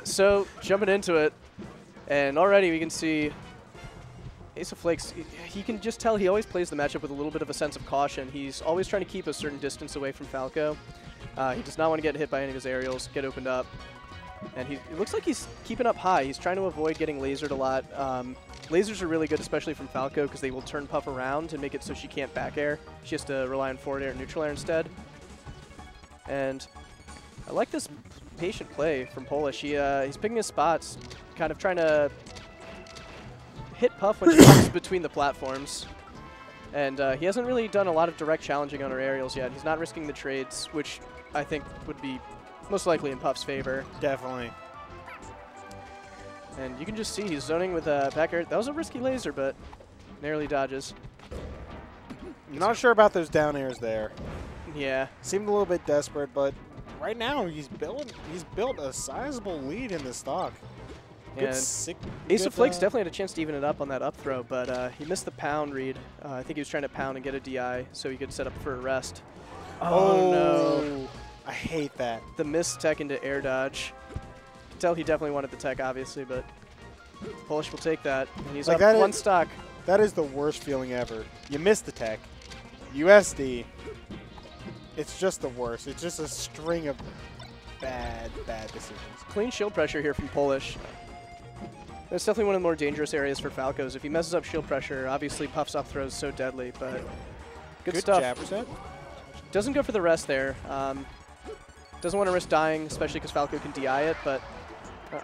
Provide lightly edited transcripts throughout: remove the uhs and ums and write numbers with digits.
So jumping into it, and already we can see Ace of Flakes, he can just tell he always plays the matchup with a little bit of a sense of caution. He's always trying to keep a certain distance away from Falco. He does not want to get hit by any of his aerials, get opened up. And it looks like he's keeping up high. He's trying to avoid getting lasered a lot. Lasers are really good, especially from Falco, because they will turn Puff around and make it so she can't back air. She has to rely on forward air and neutral air instead. And I like this patient play from Polish. He's picking his spots, kind of trying to hit Puff when she comes between the platforms. And he hasn't really done a lot of direct challenging on her aerials yet. He's not risking the trades, which I think would be most likely in Puff's favor. Definitely. And you can just see he's zoning with back air. That was a risky laser, but narrowly dodges. I'm not sure about those down airs there. Yeah. Seemed a little bit desperate, but right now he's built a sizable lead in the stock. And Ace of Flakes definitely had a chance to even it up on that up throw, but he missed the pound read. I think he was trying to pound and get a DI so he could set up for a rest. Oh no. I hate that. The missed tech into air dodge. You can tell he definitely wanted the tech, obviously, but Polish will take that. And he's like up one stock. That is the worst feeling ever. You missed the tech. USD. It's just the worst. It's just a string of bad decisions. Clean shield pressure here from Polish. That's definitely one of the more dangerous areas for Falcos. If he messes up shield pressure, obviously Puff's up throw is so deadly, but good stuff. Jabber set. Doesn't go for the rest there. Doesn't want to risk dying, especially because Falco can DI it, but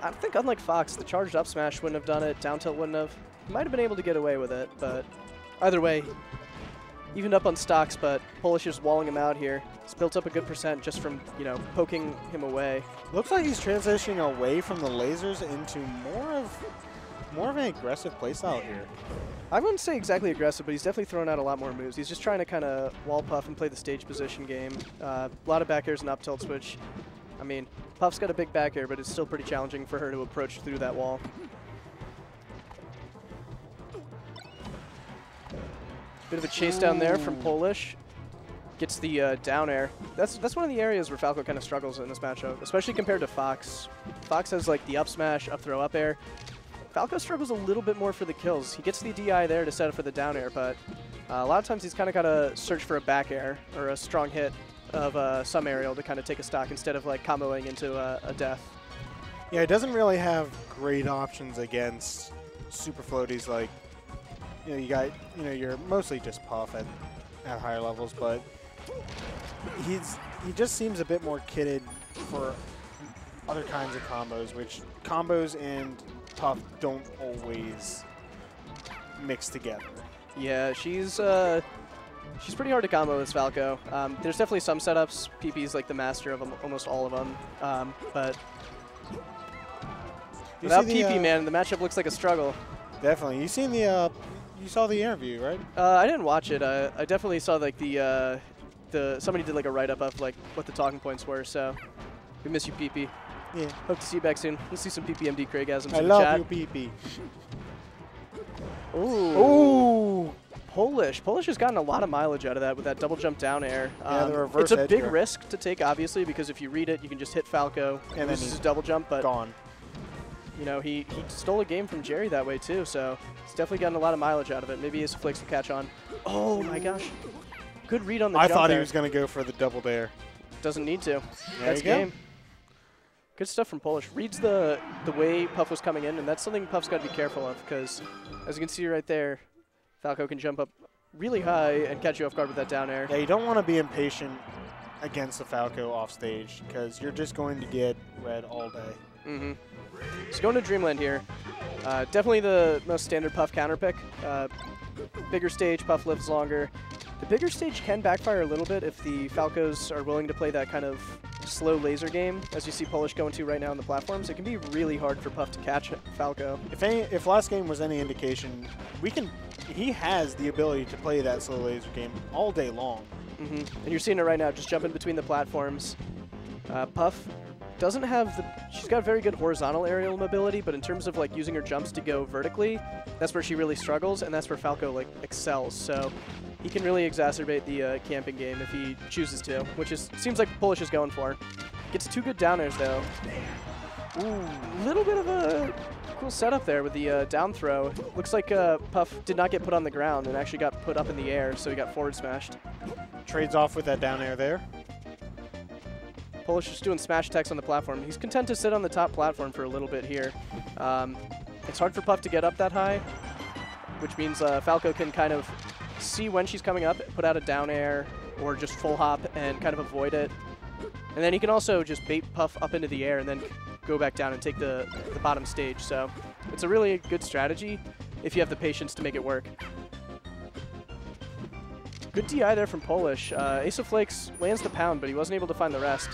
I think unlike Fox, the charged up smash wouldn't have done it, down tilt wouldn't have. He might have been able to get away with it, but either way, evened up on stocks, but Polish is walling him out here. He's built up a good percent just from, you know, poking him away. Looks like he's transitioning away from the lasers into more of an aggressive playstyle here. I wouldn't say exactly aggressive, but he's definitely throwing out a lot more moves. He's just trying to kind of wall Puff and play the stage position game. A lot of back airs and up tilts, which, I mean, Puff's got a big back air, but it's still pretty challenging for her to approach through that wall. Bit of a chase down there from Polish. Gets the down air. That's one of the areas where Falco kind of struggles in this matchup, especially compared to Fox. Fox has like the up smash, up throw, up air. Falco struggles a little bit more for the kills. He gets the DI there to set up for the down air, but a lot of times he's kind of got to search for a back air or a strong hit of some aerial to kind of take a stock instead of like comboing into a death. Yeah, it doesn't really have great options against super floaties like, you know, you're mostly just Puff at higher levels, but he just seems a bit more kitted for other kinds of combos, which combos and Puff don't always mix together. Yeah, she's pretty hard to combo with Falco. There's definitely some setups. PP's like the master of almost all of them, but without PP, man, the matchup looks like a struggle. Definitely. You saw the interview, right? I didn't watch it. I definitely saw like somebody did like a write-up of like what the talking points were. So we miss you, PP. Yeah. Hope to see you back soon. We'll see some PPMD Craigasms in the chat. I love you, PP. Ooh. Ooh. Polish has gotten a lot of mileage out of that with that double jump down air. Yeah, the reverse it's a big risk to take, obviously, because if you read it, you can just hit Falco and this is his double jump. But gone. You know, he stole a game from Jerry that way too, so he's definitely gotten a lot of mileage out of it. Maybe Ace of Flakes will catch on. Oh my gosh. Good read on the jump. I thought he was going to go for the double dare. Doesn't need to. That's game. Good stuff from Polish. Reads the way Puff was coming in, and that's something Puff's got to be careful of, because as you can see right there, Falco can jump up really high and catch you off guard with that down air. Yeah, you don't want to be impatient against the Falco off stage, because you're just going to get red all day. Mm-hmm. So going to Dreamland here. Definitely the most standard Puff counter pick. Bigger stage, Puff lives longer. The bigger stage can backfire a little bit if the Falcos are willing to play that kind of slow laser game, as you see Polish going to right now on the platforms. It can be really hard for Puff to catch Falco. If last game was any indication, he has the ability to play that slow laser game all day long. Mm-hmm. And you're seeing it right now, just jumping between the platforms. Puff doesn't have she's got very good horizontal aerial mobility, but in terms of like using her jumps to go vertically, that's where she really struggles, and that's where Falco like excels. So he can really exacerbate the camping game if he chooses to, which seems like Polish is going for. Gets two good down airs though. Ooh, little bit of a cool setup there with the down throw. Looks like Puff did not get put on the ground and actually got put up in the air, so he got forward smashed. Trades off with that down air there. Polish just doing smash attacks on the platform. He's content to sit on the top platform for a little bit here. It's hard for Puff to get up that high, which means Falco can kind of see when she's coming up, put out a down air, or just full hop and kind of avoid it. And then he can also just bait Puff up into the air and then go back down and take the bottom stage. So it's a really good strategy if you have the patience to make it work. Good DI there from Polish. Ace of Flakes lands the pound, but he wasn't able to find the rest.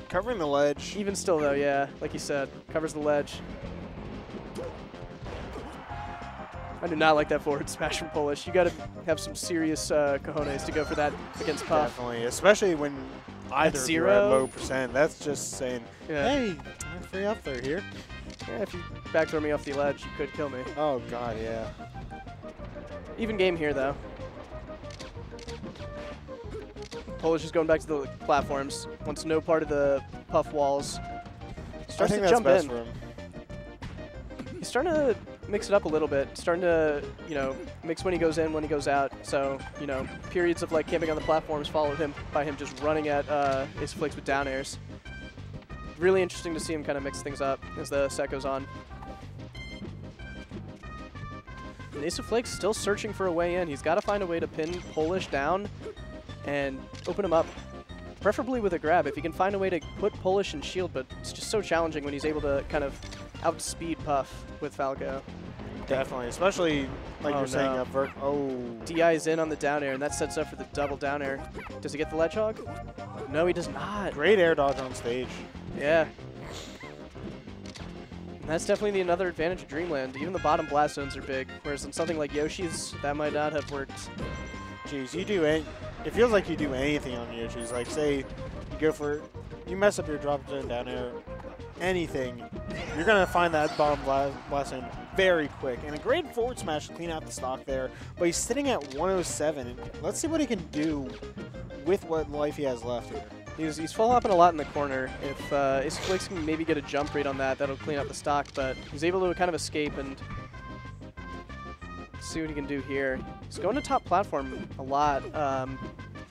Covering the ledge. Even still, though, yeah, like you said, covers the ledge. I do not like that forward smash from Polish. You got to have some serious cojones to go for that against Puff. Definitely, especially when either of you are at low percent. That's just saying, hey, I'm free up there here. Yeah, if you back throw me off the ledge, you could kill me. Oh, God, yeah. Even game here, though. Polish is going back to the platforms. Wants no part of the Puff walls. Starts to jump in. For him. He's starting to mix it up a little bit. Starting to, you know, mix when he goes in, when he goes out. So, you know, periods of like camping on the platforms followed him by him just running at Ace of Flakes with down airs. Really interesting to see him kind of mix things up as the set goes on. And Ace of Flakes still searching for a way in. He's got to find a way to pin Polish down and open him up, preferably with a grab. If he can find a way to put Polish in shield, but it's just so challenging when he's able to kind of outspeed Puff with Falco. Definitely, especially like you're saying, DI is in on the down air, and that sets up for the double down air. Does he get the ledge hog? No, he does not. Great air dodge on stage. Yeah. And that's definitely another advantage of Dreamland. Even the bottom blast zones are big, whereas in something like Yoshi's, that might not have worked. Jeez, it feels like you do anything on Yoshi's. Like, say you mess up your drop zone down air, anything, you're going to find that bottom blast zone very quick. And a great forward smash to clean out the stock there. But he's sitting at 107. Let's see what he can do with what life he has left here. He's full hopping a lot in the corner. If Ace of Flakes can maybe get a jump rate on that, that'll clean up the stock. But he's able to kind of escape and see what he can do here. He's going to top platform a lot.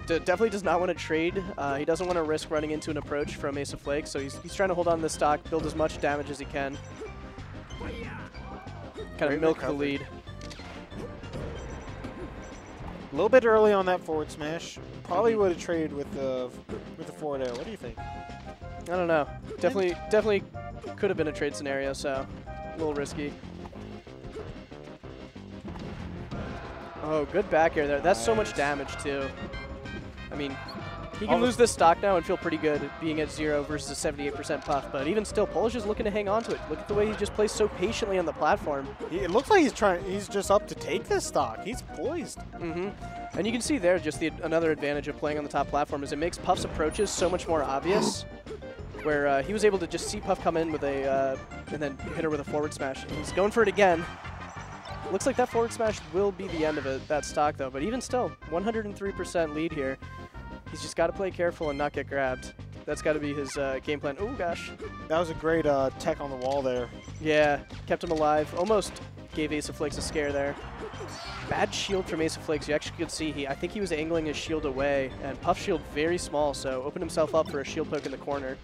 Definitely does not want to trade. He doesn't want to risk running into an approach from Ace of Flakes, so he's trying to hold on to the stock, build as much damage as he can. Kind of milk the lead. A little bit early on that forward smash. Probably would have traded with the forward air. What do you think? I don't know. Definitely could have been a trade scenario, so a little risky. Oh, good back air there. That's so much damage, too. I mean, he can lose this stock now and feel pretty good being at 0 versus a 78% Puff, but even still, Polish is looking to hang on to it. Look at the way he just plays so patiently on the platform. It looks like he's just up to take this stock. He's poised. And you can see there just another advantage of playing on the top platform is it makes Puff's approaches so much more obvious, where he was able to just see Puff come in with a, and then hit her with a forward smash. He's going for it again. Looks like that forward smash will be the end of that stock, though. But even still, 103% lead here. He's just got to play careful and not get grabbed. That's got to be his game plan. Oh, gosh. That was a great tech on the wall there. Yeah, kept him alive. Almost gave Ace of Flakes a scare there. Bad shield from Ace of Flakes. You actually could see, I think he was angling his shield away. And Puff's shield very small, so opened himself up for a shield poke in the corner.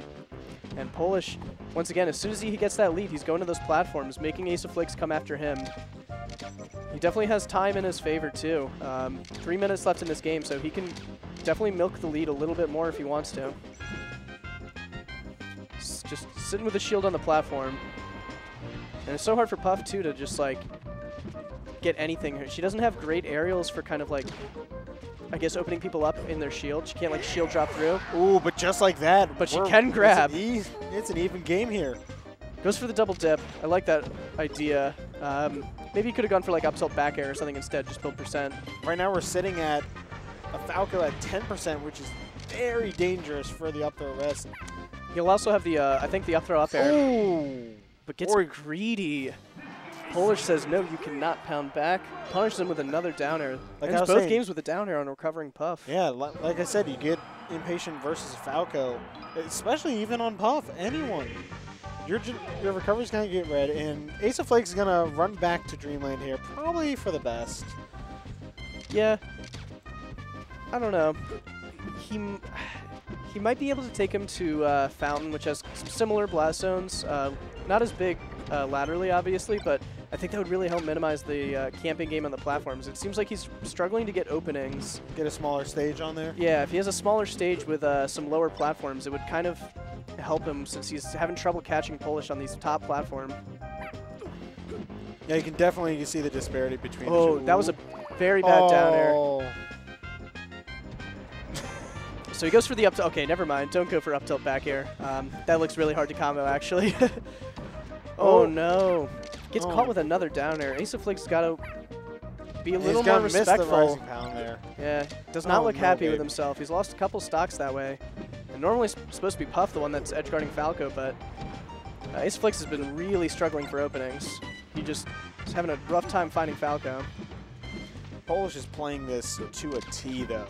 And Polish, once again, as soon as he gets that lead, he's going to those platforms, making Ace of Flakes come after him. He definitely has time in his favor, too. 3 minutes left in this game, so he can definitely milk the lead a little bit more if he wants to. Just sitting with a shield on the platform. And it's so hard for Puff, too, to just, like, get anything. She doesn't have great aerials for kind of, like, I guess opening people up in their shield. She can't, like, shield drop through. Ooh, but just like that. But she can grab. It's an even game here. Goes for the double dip. I like that idea. Maybe he could have gone for like up tilt back air or something instead, just build percent. Right now we're sitting at a Falco at 10%, which is very dangerous for the up throw rest. He'll also have the, I think, the up throw up air. Ooh. But gets greedy. Polish says, no, you cannot pound back. Punishes him with another down air. Like ends both games with a down air on recovering Puff. Yeah, like I said, you get impatient versus Falco, especially even on Puff. Anyone. Your recovery's going to get red, and Ace of Flakes is going to run back to Dreamland here, probably for the best. Yeah. I don't know. He might be able to take him to Fountain, which has similar blast zones. Not as big laterally, obviously, but I think that would really help minimize the camping game on the platforms. It seems like he's struggling to get openings. Get a smaller stage on there? Yeah, if he has a smaller stage with some lower platforms, it would kind of help him since he's having trouble catching Polish on these top platform. Yeah, you can definitely see the disparity between the Oh, two. that was a very bad down air. So he goes for the up tilt. Okay, never mind. Don't go for up tilt back air. That looks really hard to combo, actually. Oh, no. Gets caught with another down air. Ace of Flakes got to be a little more respectful. The rising pound there. Yeah, does not look happy with himself. He's lost a couple stocks that way. And normally it's supposed to be Puff, the one that's edge guarding Falco, but Ace of Flakes has been really struggling for openings. He just is having a rough time finding Falco. Polish is playing this to a T, though.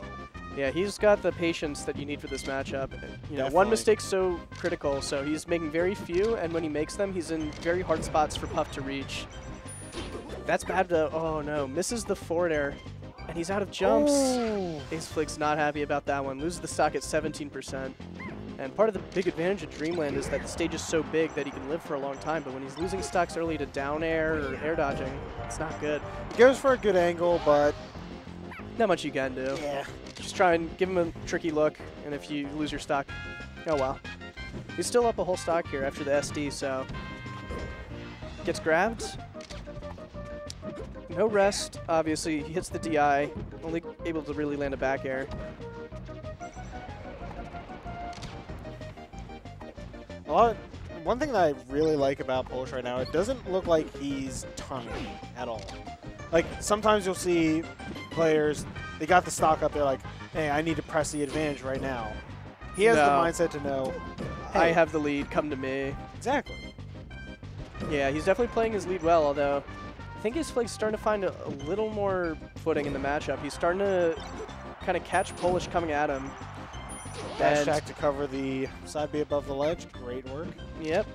Yeah, he's got the patience that you need for this matchup. You know, one mistake's so critical, so he's making very few, and when he makes them, he's in very hard spots for Puff to reach. That's bad though. Oh no, misses the forward air, and he's out of jumps. Oh. Ace Flick's not happy about that one. Loses the stock at 17%. And part of the big advantage of Dreamland is that the stage is so big that he can live for a long time, but when he's losing stocks early to down air or air dodging, it's not good. He goes for a good angle, but not much you can do. Yeah. Just try and give him a tricky look, and if you lose your stock, oh well. He's still up a whole stock here after the SD, so gets grabbed. No rest, obviously. He hits the DI, only able to really land a back air. One thing that I really like about Polish right now, it doesn't look like he's tunneling at all. Like, sometimes you'll see players, they got the stock up, they're like, hey, I need to press the advantage right now. He has the mindset to know, hey, I have the lead, come to me. Exactly. Yeah, he's definitely playing his lead well, although I think his Flake's starting to find a little more footing in the matchup. He's starting to kind of catch Polish coming at him. Dash attack to cover the side B above the ledge. Great work. Yep.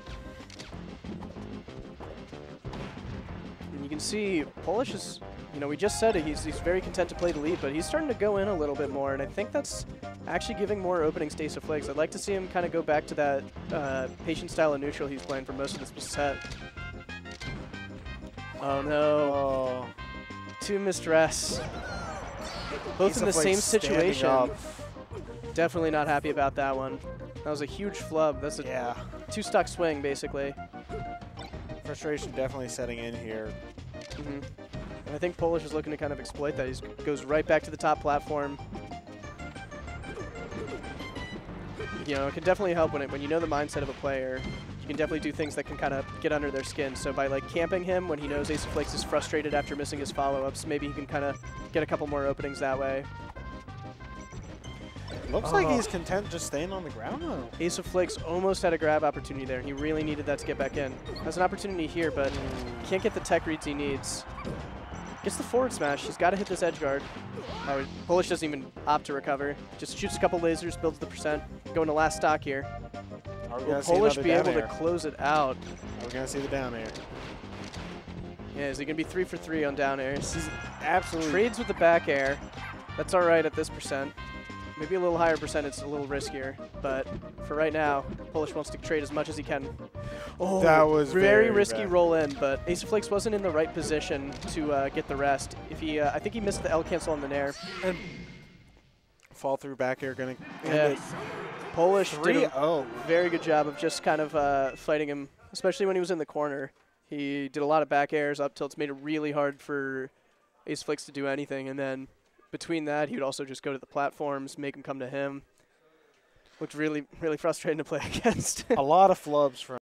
And you can see Polish is, you know, we just said it, he's very content to play the lead, but he's starting to go in a little bit more, and I think that's actually giving more opening space to Flakes. I'd like to see him kind of go back to that patient style of neutral he's playing for most of this set. Oh no. Oh. Two missed rests. Both in the same situation. Definitely not happy about that one. That was a huge flub. That's a two-stock swing, basically. Frustration definitely setting in here. And I think Polish is looking to kind of exploit that. He goes right back to the top platform. You know, it can definitely help when you know the mindset of a player. You can definitely do things that can kind of get under their skin. So by like camping him when he knows Ace of Flakes is frustrated after missing his follow-ups, maybe he can kind of get a couple more openings that way. Looks like he's content just staying on the ground, though. Ace of Flakes almost had a grab opportunity there, and he really needed that to get back in. Has an opportunity here, but can't get the tech reads he needs. Gets the forward smash. He's got to hit this edge guard. Polish doesn't even opt to recover. Just shoots a couple lasers, builds the percent. Going to last stock here. Will Polish be able to close it out? Are we going to see the down air? Yeah, is he going to be 3 for 3 on down airs? He's absolutely trades with the back air. That's all right at this percent. Maybe a little higher percent, it's a little riskier. But for right now, Polish wants to trade as much as he can. Oh, that was very risky bad. Roll in, but Ace of Flakes wasn't in the right position to get the rest. If he, I think he missed the L cancel on the nair. And fall through back air, gonna Polish did a 3-0. Very good job of just kind of fighting him, especially when he was in the corner. He did a lot of back airs, up tilts, made it really hard for Ace of Flakes to do anything, and then between that, he would also just go to the platforms, make him come to him. Looked really, really frustrating to play against. A lot of flubs from